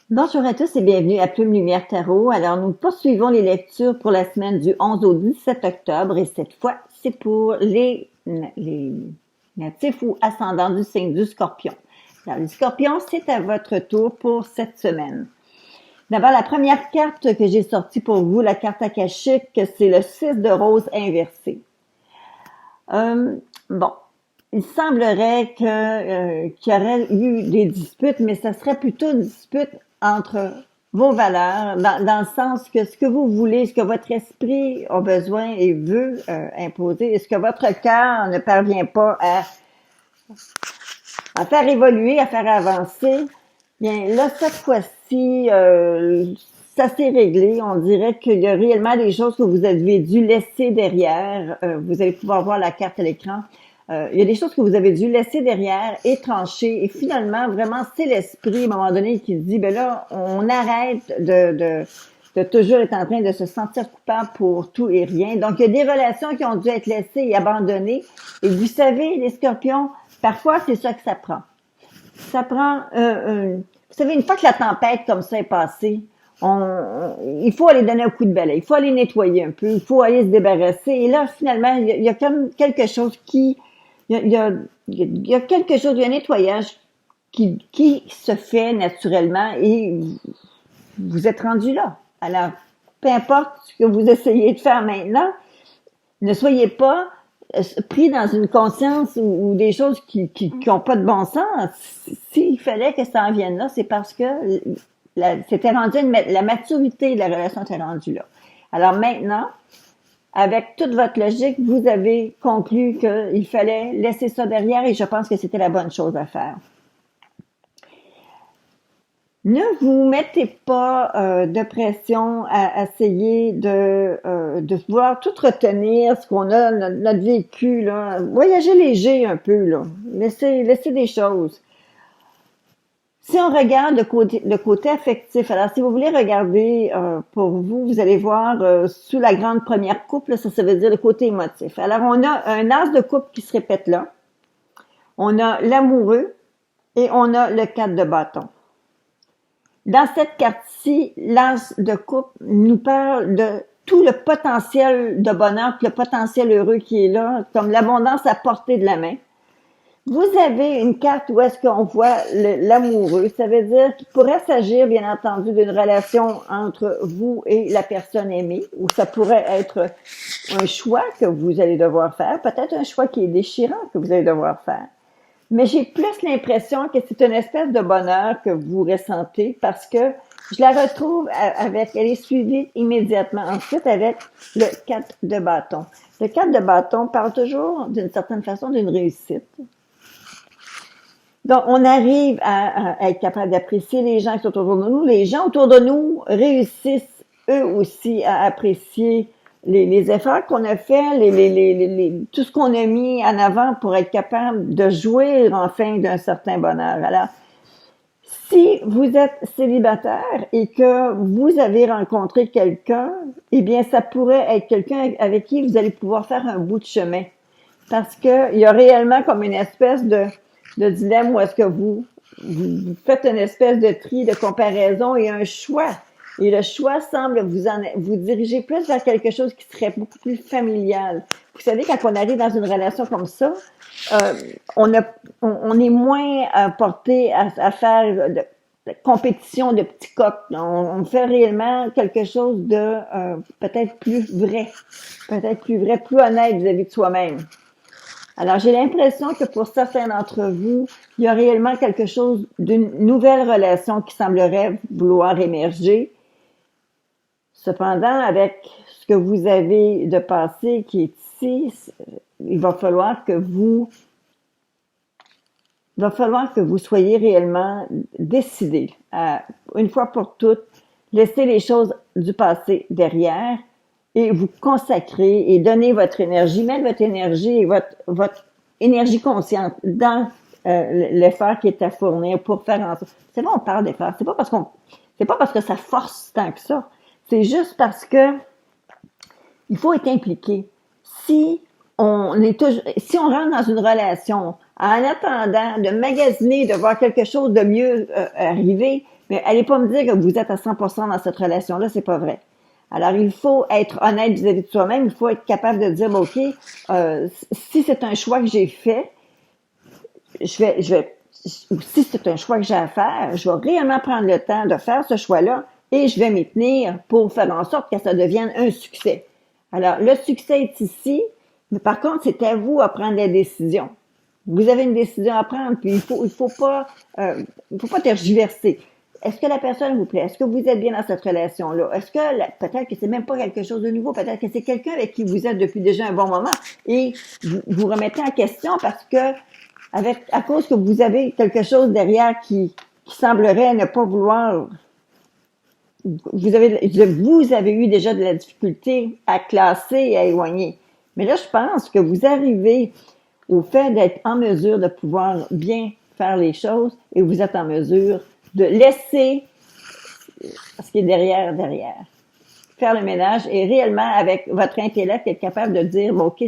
Bonjour à tous et bienvenue à Plume Lumière Tarot. Alors, nous poursuivons les lectures pour la semaine du 11 au 17 octobre et cette fois, c'est pour les natifs ou ascendants du signe du Scorpion. Alors, les Scorpions, c'est à votre tour pour cette semaine. D'abord, la première carte que j'ai sortie pour vous, la carte akashique, c'est le 6 de rose inversé. Bon, il semblerait qu'il y aurait eu des disputes, mais ça serait plutôt une dispute entre vos valeurs, dans le sens que ce que vous voulez, ce que votre esprit a besoin et veut imposer, et ce que votre cœur ne parvient pas à faire évoluer, à faire avancer. Bien, là, cette fois-ci, ça s'est réglé. On dirait qu'il y a réellement des choses que vous avez dû laisser derrière. Vous allez pouvoir voir la carte à l'écran. Il y a des choses que vous avez dû laisser derrière et trancher. Et finalement, vraiment, c'est l'esprit, à un moment donné, qui se dit, ben là, on arrête de toujours être en train de se sentir coupable pour tout et rien. Donc, il y a des relations qui ont dû être laissées et abandonnées. Et vous savez, les scorpions, parfois, c'est ça que ça prend. Ça prend, vous savez, une fois que la tempête comme ça est passée, il faut aller donner un coup de balai, il faut aller nettoyer un peu, il faut aller se débarrasser. Et là, finalement, il y a comme quelque chose il y a quelque chose, il y a un nettoyage qui se fait naturellement et vous êtes rendu là. Alors, peu importe ce que vous essayez de faire maintenant, ne soyez pas pris dans une conscience ou des choses qui ont pas de bon sens. S'il fallait que ça en vienne là, c'est parce que c'était rendu la maturité de la relation était rendue là. Alors maintenant, avec toute votre logique, vous avez conclu qu'il fallait laisser ça derrière et je pense que c'était la bonne chose à faire. Ne vous mettez pas de pression à essayer de vouloir tout retenir, ce qu'on a, notre vécu, là. Voyagez léger un peu, là. Laissez des choses. Si on regarde le côté affectif, alors si vous voulez regarder pour vous, vous allez voir sous la grande première coupe, là, ça veut dire le côté émotif. Alors, on a un as de coupe qui se répète là. On a l'amoureux et on a le 4 de bâton. Dans cette carte-ci, l'as de coupe nous parle de tout le potentiel de bonheur, le potentiel heureux qui est là, comme l'abondance à portée de la main. Vous avez une carte où est-ce qu'on voit l'amoureux. Ça veut dire qu'il pourrait s'agir, bien entendu, d'une relation entre vous et la personne aimée, ou ça pourrait être un choix que vous allez devoir faire, peut-être un choix qui est déchirant que vous allez devoir faire. Mais j'ai plus l'impression que c'est une espèce de bonheur que vous ressentez parce que je la retrouve elle est suivie immédiatement ensuite avec le 4 de bâton. Le 4 de bâton parle toujours d'une certaine façon d'une réussite. Donc, on arrive à être capable d'apprécier les gens qui sont autour de nous. Les gens autour de nous réussissent eux aussi à apprécier les efforts qu'on a fait, tout ce qu'on a mis en avant pour être capable de jouir enfin d'un certain bonheur. Alors, si vous êtes célibataire et que vous avez rencontré quelqu'un, eh bien, ça pourrait être quelqu'un avec qui vous allez pouvoir faire un bout de chemin. Parce que il y a réellement comme une espèce de dilemme où est-ce que vous faites une espèce de tri, de comparaison et un choix. Et le choix semble vous diriger plus vers quelque chose qui serait beaucoup plus familial. Vous savez, quand on arrive dans une relation comme ça, on est moins porté à faire de compétition de petits coqs. On fait réellement quelque chose de peut-être plus vrai, plus honnête vis-à-vis de soi-même. Alors, j'ai l'impression que pour certains d'entre vous, il y a réellement quelque chose d'une nouvelle relation qui semblerait vouloir émerger. Cependant, avec ce que vous avez de passé qui est ici, il va falloir que vous soyez réellement décidés à, une fois pour toutes, laisser les choses du passé derrière et vous consacrer et donner votre énergie, mettre votre énergie et votre énergie consciente dans l'effort qui est à fournir pour faire en sorte. C'est bon, on parle d'effort. C'est pas parce que ça force tant que ça. C'est juste parce que il faut être impliqué. Si on rentre dans une relation En attendant de magasiner, de voir quelque chose de mieux arriver, mais allez pas me dire que vous êtes à 100% dans cette relation-là, c'est pas vrai. Alors, il faut être honnête vis-à-vis de soi-même, il faut être capable de dire, bon, OK, si c'est un choix que j'ai fait, ou si c'est un choix que j'ai à faire, je vais réellement prendre le temps de faire ce choix-là et je vais m'y tenir pour faire en sorte que ça devienne un succès. Alors, le succès est ici, mais par contre, c'est à vous à prendre la décision. Vous avez une décision à prendre, puis il faut pas tergiverser. Est-ce que la personne vous plaît? Est-ce que vous êtes bien dans cette relation-là? Est-ce que peut-être que c'est même pas quelque chose de nouveau? Peut-être que c'est quelqu'un avec qui vous êtes depuis déjà un bon moment et vous vous remettez en question parce que à cause que vous avez quelque chose derrière qui semblerait ne pas vouloir, vous avez eu déjà de la difficulté à classer et à éloigner. Mais là, je pense que vous arrivez au fait d'être en mesure de pouvoir bien faire les choses et vous êtes en mesure de laisser ce qui est derrière. Faire le ménage et réellement, avec votre intellect, être capable de dire, bon, OK,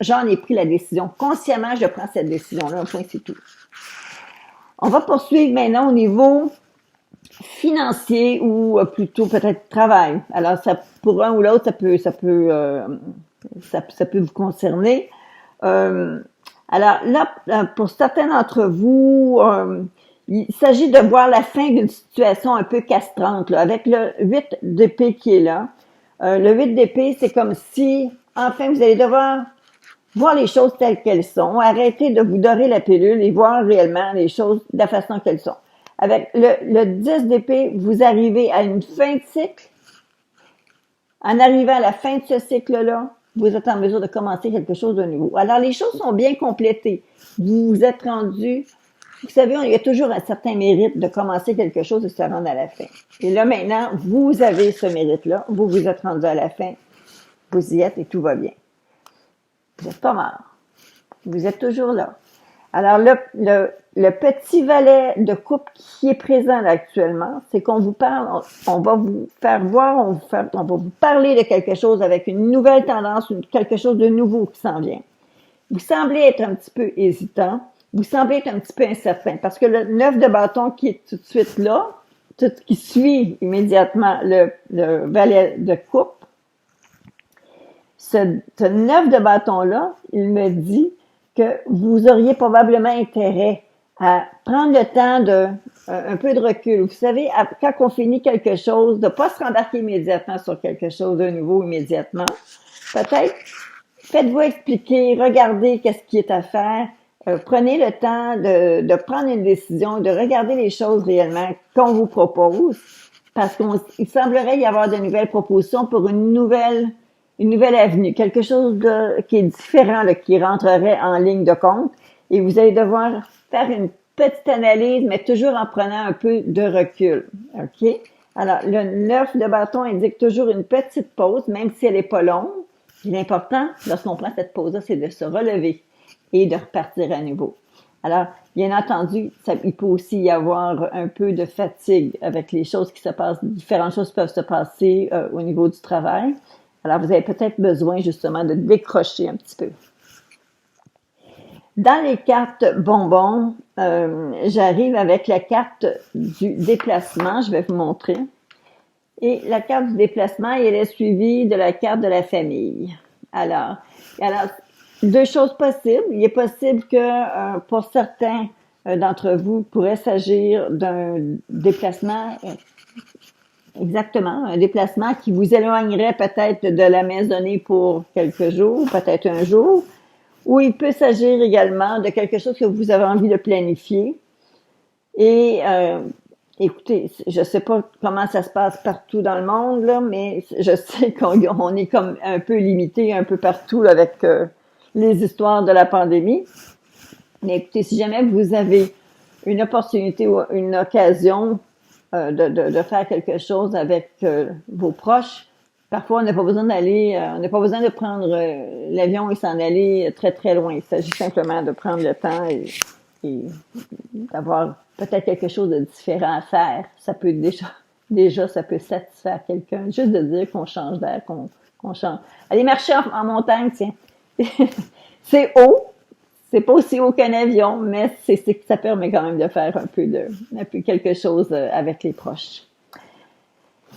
j'en ai pris la décision. Consciemment, je prends cette décision-là. Un point, c'est tout. On va poursuivre maintenant au niveau financier ou plutôt peut-être travail. Alors, ça, pour un ou l'autre, ça peut vous concerner. Alors là, pour certains d'entre vous, il s'agit de voir la fin d'une situation un peu castrante, là, avec le 8 d'épée qui est là. Le 8 d'épée, c'est comme si, enfin, vous allez devoir voir les choses telles qu'elles sont, arrêter de vous dorer la pilule et voir réellement les choses de la façon qu'elles sont. Avec le 10 d'épée, vous arrivez à une fin de cycle. En arrivant à la fin de ce cycle-là, vous êtes en mesure de commencer quelque chose de nouveau. Alors, les choses sont bien complétées. Vous vous êtes rendu, vous savez, il y a toujours un certain mérite de commencer quelque chose et se rendre à la fin. Et là, maintenant, vous avez ce mérite-là. Vous vous êtes rendu à la fin. Vous y êtes et tout va bien. Vous n'êtes pas mort. Vous êtes toujours là. Alors, le petit valet de coupe qui est présent là, actuellement, c'est qu'on vous parle, on va vous faire voir, on va vous parler de quelque chose avec une nouvelle tendance, quelque chose de nouveau qui s'en vient. Vous semblez être un petit peu hésitant, vous semblez être un petit peu incertain, parce que le 9 de bâton qui est tout de suite là, qui suit immédiatement le valet de coupe, ce 9 de bâton-là, il me dit que vous auriez probablement intérêt à prendre le temps un peu de recul. Vous savez, quand on finit quelque chose, de pas se rembarquer immédiatement sur quelque chose de nouveau immédiatement. Peut-être, faites-vous expliquer, regardez qu'est-ce qui est à faire. Prenez le temps de prendre une décision, de regarder les choses réellement qu'on vous propose, parce qu'il semblerait y avoir de nouvelles propositions pour une nouvelle avenue, quelque chose qui est différent, là, qui rentrerait en ligne de compte. Et vous allez devoir faire une petite analyse, mais toujours en prenant un peu de recul. OK? Alors, le 9 de bâton indique toujours une petite pause, même si elle n'est pas longue. Et l'important, lorsqu'on prend cette pause-là, c'est de se relever et de repartir à nouveau. Alors, bien entendu, il peut aussi y avoir un peu de fatigue avec les choses qui se passent. Différentes choses peuvent se passer au niveau du travail. Alors, vous avez peut-être besoin justement de décrocher un petit peu. Dans les cartes bonbons, j'arrive avec la carte du déplacement. Je vais vous montrer. Et la carte du déplacement, elle est suivie de la carte de la famille. Alors, deux choses possibles. Il est possible que pour certains d'entre vous, il pourrait s'agir d'un déplacement, exactement, un déplacement qui vous éloignerait peut-être de la maisonnée pour quelques jours, peut-être un jour, ou il peut s'agir également de quelque chose que vous avez envie de planifier. Et écoutez, je sais pas comment ça se passe partout dans le monde, là, mais je sais qu'on est comme un peu limité un peu partout là, avec les histoires de la pandémie. Mais écoutez, si jamais vous avez une opportunité ou une occasion de faire quelque chose avec vos proches, parfois on n'a pas besoin d'aller, on n'a pas besoin de prendre l'avion et s'en aller très très loin. Il s'agit simplement de prendre le temps et d'avoir peut-être quelque chose de différent à faire. Ça peut déjà ça peut satisfaire quelqu'un. Juste de dire qu'on change d'air, qu'on change. Aller marcher en montagne, tiens. C'est haut, c'est pas aussi haut qu'un avion, mais ça permet quand même de faire un peu quelque chose avec les proches.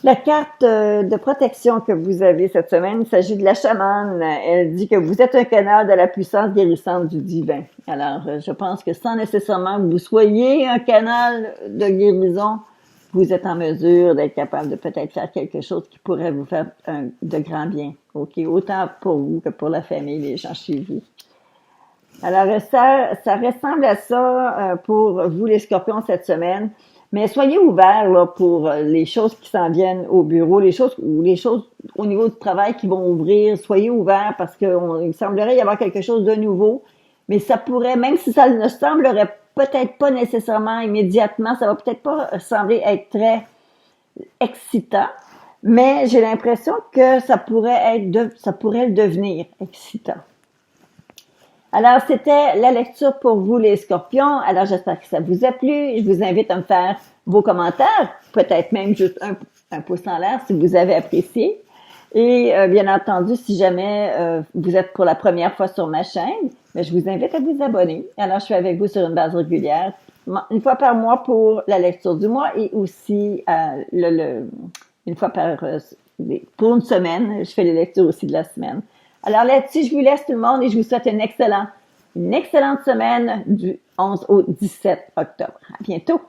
La carte de protection que vous avez cette semaine, il s'agit de la chamane. Elle dit que vous êtes un canal de la puissance guérissante du divin. Alors, je pense que sans nécessairement que vous soyez un canal de guérison, vous êtes en mesure d'être capable de peut-être faire quelque chose qui pourrait vous faire de grand bien. OK? Autant pour vous que pour la famille, les gens chez vous. Alors, ça ressemble à ça pour vous, les scorpions, cette semaine. Mais soyez ouverts là, pour les choses qui s'en viennent au bureau, les choses au niveau du travail qui vont ouvrir. Soyez ouverts parce qu'il semblerait y avoir quelque chose de nouveau. Mais ça pourrait, même si ça ne semblerait peut-être pas nécessairement immédiatement, ça va peut-être pas sembler être très excitant, mais j'ai l'impression que ça pourrait le devenir excitant. Alors, c'était la lecture pour vous, les scorpions. Alors, j'espère que ça vous a plu. Je vous invite à me faire vos commentaires, peut-être même juste un pouce en l'air si vous avez apprécié. Et bien entendu, si jamais vous êtes pour la première fois sur ma chaîne, je vous invite à vous abonner. Alors, je suis avec vous sur une base régulière, une fois par mois pour la lecture du mois et aussi une fois pour une semaine. Je fais les lectures aussi de la semaine. Alors là-dessus, je vous laisse tout le monde et je vous souhaite une excellente semaine du 11 au 17 octobre. À bientôt!